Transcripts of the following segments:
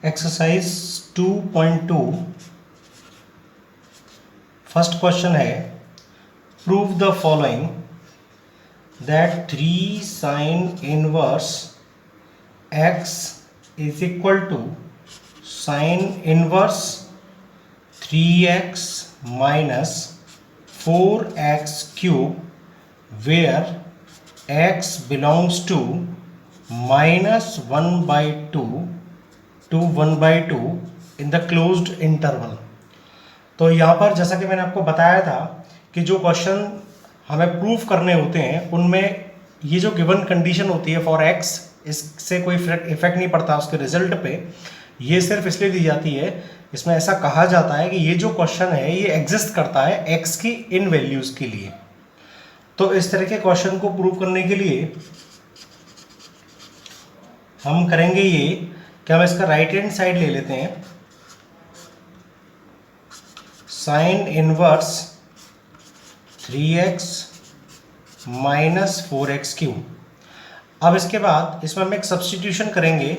Exercise 2.2 first question है prove the following that 3 sine inverse x is equal to sine inverse 3x minus 4x cube where x belongs to -1/2 to 1/2 in the closed interval. तो यहाँ पर जैसा कि मैंने आपको बताया था कि जो क्वेश्चन हमें प्रूफ करने होते हैं उनमें ये जो गिवन कंडीशन होती है फॉर एक्स, इससे कोई इफेक्ट नहीं पड़ता उसके रिजल्ट पे। ये सिर्फ इसलिए दी जाती है, इसमें ऐसा कहा जाता है कि ये जो क्वेश्चन है ये एग्जिस्ट करता है एक्स की इन वैल्यूज के लिए। तो इस तरह के क्वेश्चन को प्रूव करने के लिए हम करेंगे ये कि हम इसका राइट हैंड साइड ले लेते हैं, sign inverse 3x minus 4x cube. अब इसके बाद इसमें हम एक सब्स्टिट्यूशन करेंगे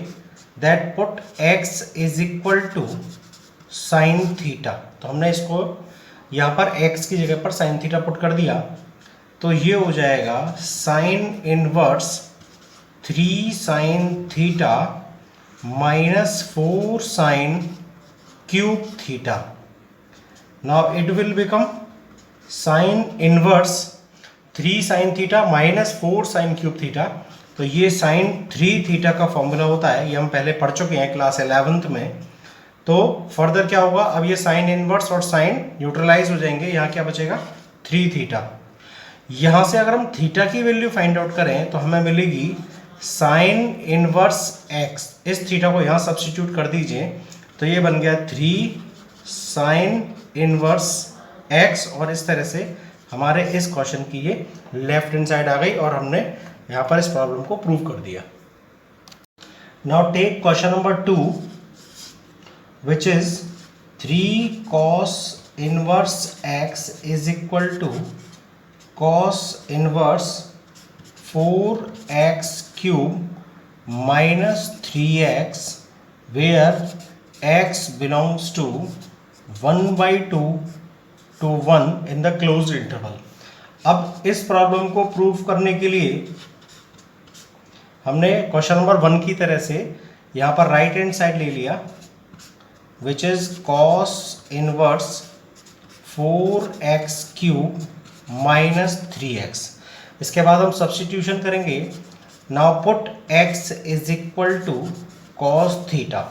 that put x is equal to sine theta. तो हमने इसको यहाँ पर x की जगह पर साइन थीटा पुट कर दिया, तो ये हो जाएगा sine inverse 3 sine theta minus 4 sin cube theta. Now it will become sin inverse 3 sin theta minus 4 sin cube theta. तो ये sin 3 थीटा का फॉर्मूला होता है, ये हम पहले पढ़ चुके हैं क्लास 11th में। तो फर्दर क्या होगा, अब ये साइन इनवर्स और साइन न्यूट्रलाइज हो जाएंगे, यहाँ क्या बचेगा 3 थीटा। यहाँ से अगर हम थीटा की वैल्यू फाइंड आउट करें तो हमें मिलेगी साइन इनवर्स x। इस थीटा को यहाँ सब्स्टिट्यूट कर दीजिए, तो ये बन गया 3 साइन इनवर्स x, और इस तरह से हमारे इस क्वेश्चन की ये लेफ्ट हैंड साइड आ गई और हमने यहाँ पर इस प्रॉब्लम को प्रूव कर दिया। Now take question number 2 which is 3 cos inverse x is equal to cos inverse 4x cube minus 3x where x belongs to 1/2 to 1 in the closed interval. अब इस प्रॉब्लम को प्रूव करने के लिए हमने क्वेश्चन नंबर 1 की तरह से यहाँ पर राइट हैंड साइड ले लिया which is cos inverse 4x cube minus 3x। इसके बाद हम सब्स्टिट्यूशन करेंगे, now put x is equal to cos theta.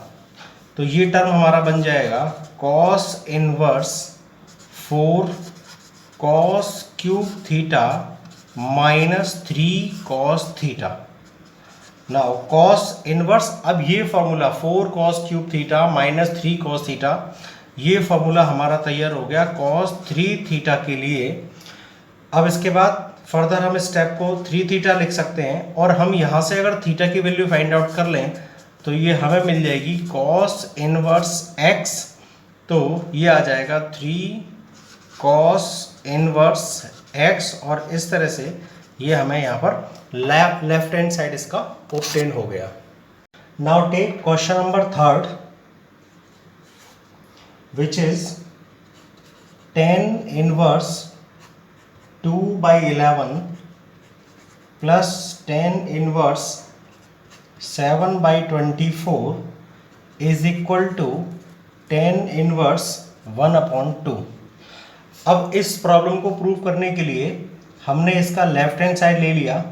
तो ये टर्म हमारा बन जाएगा cos inverse 4 cos cube theta minus 3 cos theta. Now cos inverse, अब ये formula 4 cos cube theta minus 3 cos theta, ये फॉर्मूला हमारा तैयार हो गया cos 3 थीटा के लिए। अब इसके बाद फर्दर हम इस स्टेप को 3 थीटा लिख सकते हैं, और हम यहाँ से अगर थीटा की वैल्यू फाइंड आउट कर लें तो ये हमें मिल जाएगी cos इनवर्स x। तो ये आ जाएगा 3 cos इनवर्स x, और इस तरह से ये हमें यहाँ पर लेफ्ट हैंड साइड इसका ऑब्टेन हो गया। Now take question number 3 which is tan inverse 2/11 plus tan inverse 7/24 is equal to tan inverse 1/2। अब इस प्रॉब्लम को प्रूव करने के लिए हमने इसका लेफ्ट हैंड साइड ले लिया,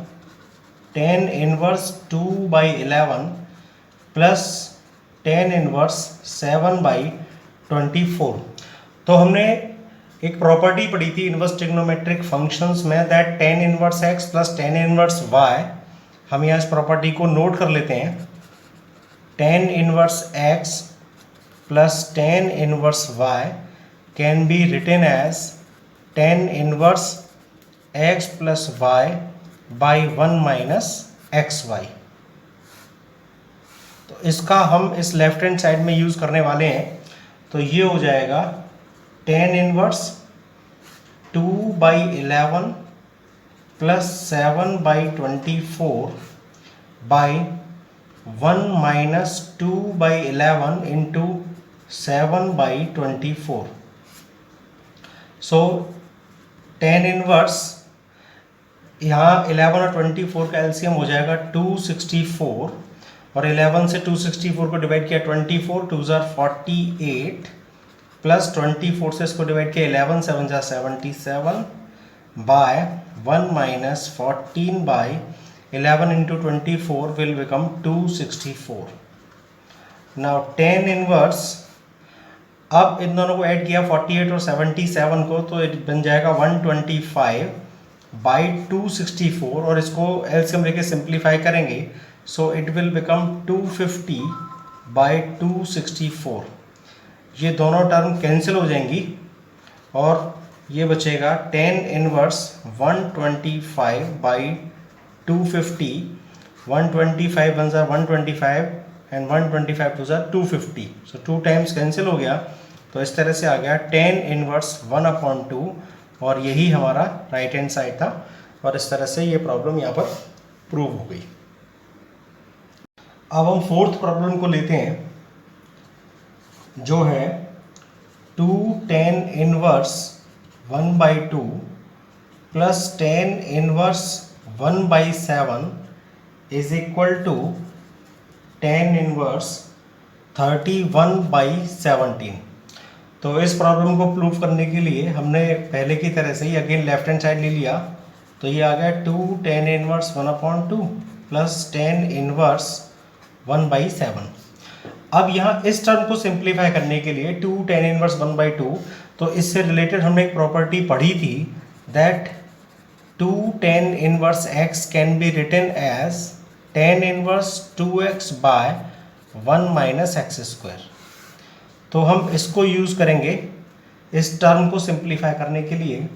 tan inverse 2/11 plus tan inverse 7/24। तो हमने एक प्रॉपर्टी पढ़ी थी इनवर्स ट्रिग्नोमेट्रिक फंक्शंस में that tan inverse x plus tan inverse y। हम यहाँ इस प्रॉपर्टी को नोट कर लेते हैं, tan inverse x plus tan inverse y can be written as tan inverse x plus y by 1 minus xy। तो इसका हम इस लेफ्ट हैंड साइड में यूज करने वाले हैं, तो ये हो जाएगा tan inverse 2/11 plus 7/24 by 1 minus 2/11 into 7/24। So tan inverse यहाँ 11 और 24 का एलसीएम हो जाएगा 264, और 11 से 264 को डिवाइड किया 24, 2 ज़ार 48, प्लस 24 से इसको डिवाइड किया 11, 7 ज़ार 77 by 1 minus 14/11 into 24 will become 264। Now tan inverse, अब इन दोनों को ऐड किया 48 और 77 को, तो बन जाएगा 125/264, और इसको एलसीएम लेके सिंप्लीफाई करेंगे, सो इट विल बिकम 250/264। ये दोनों टर्म कैंसिल हो जाएंगी और ये बचेगा tan इनवर्स 125/250, 125 1 ज़ार 125 एंड 125 2 ज़ार 250, सो 2 टाइम्स कैंसिल हो गया, तो इस तरह से आ गया tan इनवर्स 1/2, और यही हमारा राइट हैंड साइड था, और इस तरह से ये प्रॉब्लम यहाँ पर प्रूव हो गई। अब हम फोर्थ प्रॉब्लम को लेते हैं, जो है 2 tan inverse 1/2 plus tan inverse 1/7 is equal to tan inverse 31/17। तो इस प्रॉब्लम को प्रूव करने के लिए हमने पहले की तरह से ही अगेन लेफ्ट हैंड साइड ले लिया, तो ये आ गया 2 tan inverse 1/2 plus tan inverse 1/7। अब यहाँ इस टर्म को सिंप्लीफाई करने के लिए 2 tan इनवर्स 1/2, तो इससे रिलेटेड हमने एक प्रॉपर्टी पढ़ी थी, that 2 tan inverse x can be written as tan inverse 2x by 1 minus x square. तो हम इसको यूज़ करेंगे इस टर्म को सिंप्लीफाई करने के लिए,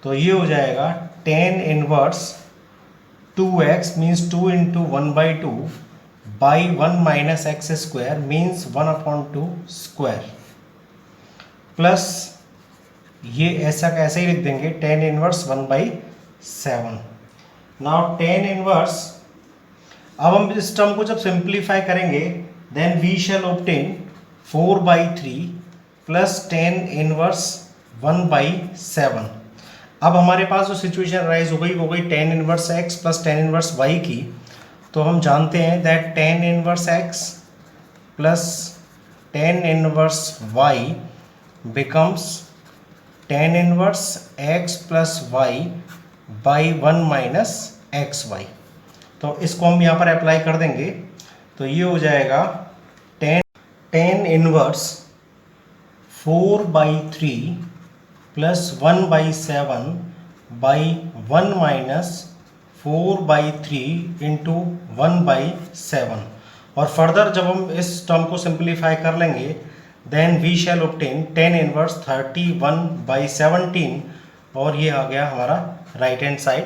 तो ये हो जाएगा tan inverse 2x means 2 into 1/2 by 1 minus x square means 1/2 square, plus ये ऐसा कैसे ही लिख देंगे tan inverse 1/7। Now tan inverse, अब हम इस टर्म को जब सिंप्लीफाई करेंगे then we shall obtain 4/3 plus tan inverse 1/7। अब हमारे पास जो सिचुएशन राइज हो गई tan inverse x plus tan inverse y की, तो हम जानते हैं that tan inverse x plus tan inverse y becomes tan inverse x plus y by 1 minus x y. तो इसको हम यहाँ पर अप्लाई कर देंगे, तो ये हो जाएगा tan inverse 4/3 plus 1/7 by 1 minus 4/3 into 1/7। और फर्दर जब हम इस टर्म को सिंप्लीफाई कर लेंगे then we shall obtain tan inverse 31/17, और ये आ गया हमारा राइट हैंड साइड